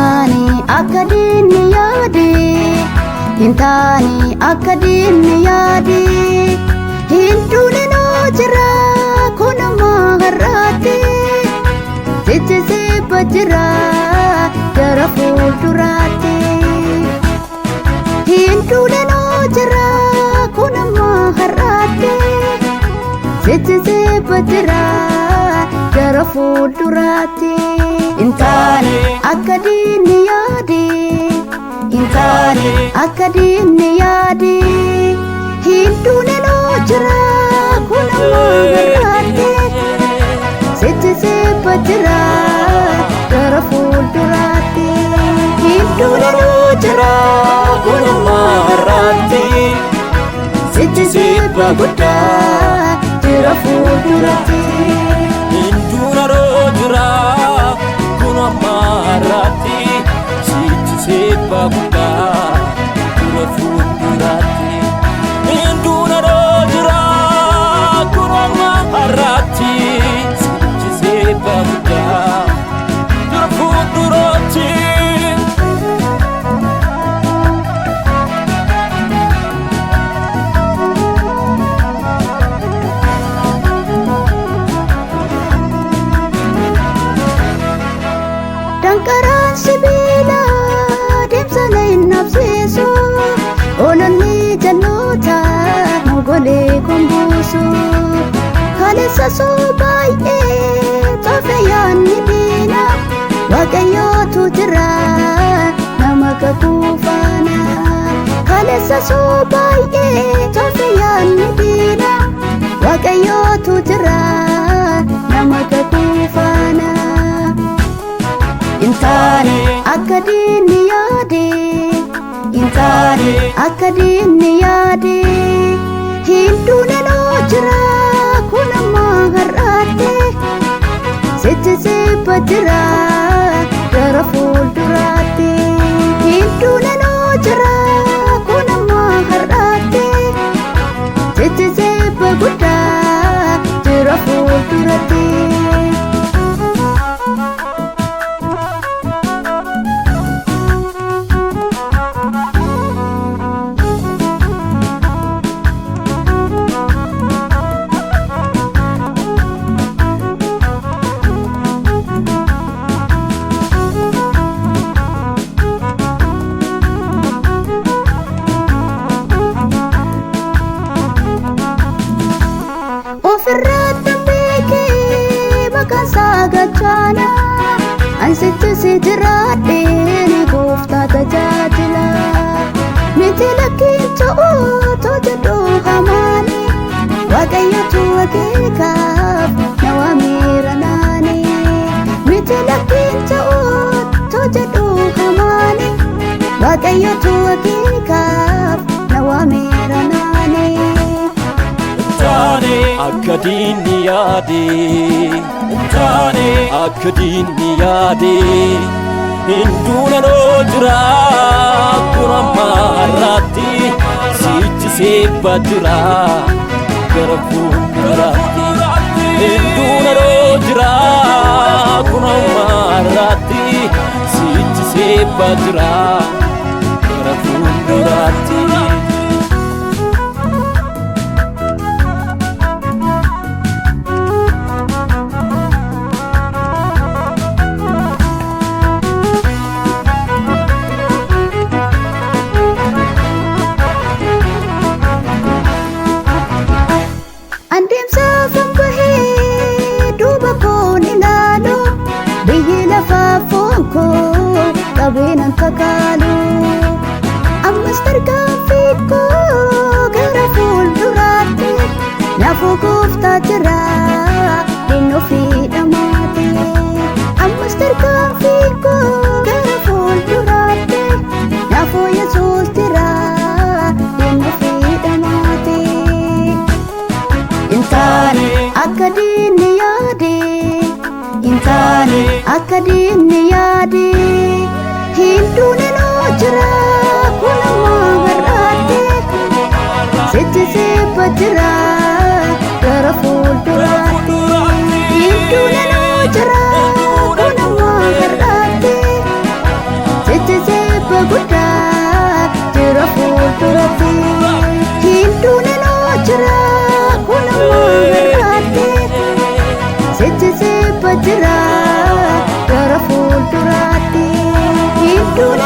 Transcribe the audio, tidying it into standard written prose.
Intani akadini yadi, intani akadini yadi. Hinduni no jira kuna maharati, sijisi bajira jara fuldurati. Hinduni no jira kuna maharati, sijisi bajira jara fuldurati. Intani akadini yadi, intani akadini yadi. Hinduni no jira kuna maharati, sijisi bajira jara fuldurati. Hinduni no jira kuna maharati, sijisi bajira jara fuldurati. Hinduna ro jira kuna maharati, sijisi bajira jara fuldurati. Hinduna ro jira kuna maharati, sijisi bajira jara fuldurati. Dangkaran sibila demsa lain nafsisu, onani janota mogole kumbusu. Kalesa sobai tofeyan nibina, wakayo tutira nama kakufana. Kalesa sobai tofeyan nibina, wakayo tutira nama kakufana. Intani akadini yadi, intani akadini yadi. Hinduni no jira kuna maharati, sijisi bajira jara fuldurati. Hinduni no jira kuna maharati, sijisi bajira jara fuldurati. Ofirratti beeke bakka saagachana, ansichi si jiraadhe ni gooftaa tajaajila. Miti lakkiin ta'uu jedhu hamaani, waaqayyotu akeekaaf na waameera naani. Miti lakkiin ta'uu jedhu hamaani, waaqayyotu akeekaaf na waameera naani. Intani akadini yadi, intani akadini yadi. Hinduna no jira kuna maharati, sijisi bajira jara fuldurati. Hinduna no jira kuna maharati, sijisi bajira jara fuldurati. Andemsa fambahe duba kon ilalu, biyyi lafa fonko qabenan takalu. Ammas tarkaanfii koo gara fuulduraatti, naafuu gooftaa jira inni ofii dhamaate. Ammas tarkaanfii koo gara fuulduraatti, naafuu Yesuus jira inni ofii dhamaate. Intani akadini yadi, intani akadini yadi. Hinduni no jira kuna maharati, sijisi bajira jara fuldurati. Hinduni no jira kuna maharati, guddaa jira fuulduratti hinduun noo jira kunammoo gargaarte sichi sibba jira gara fuulduraatti hinduun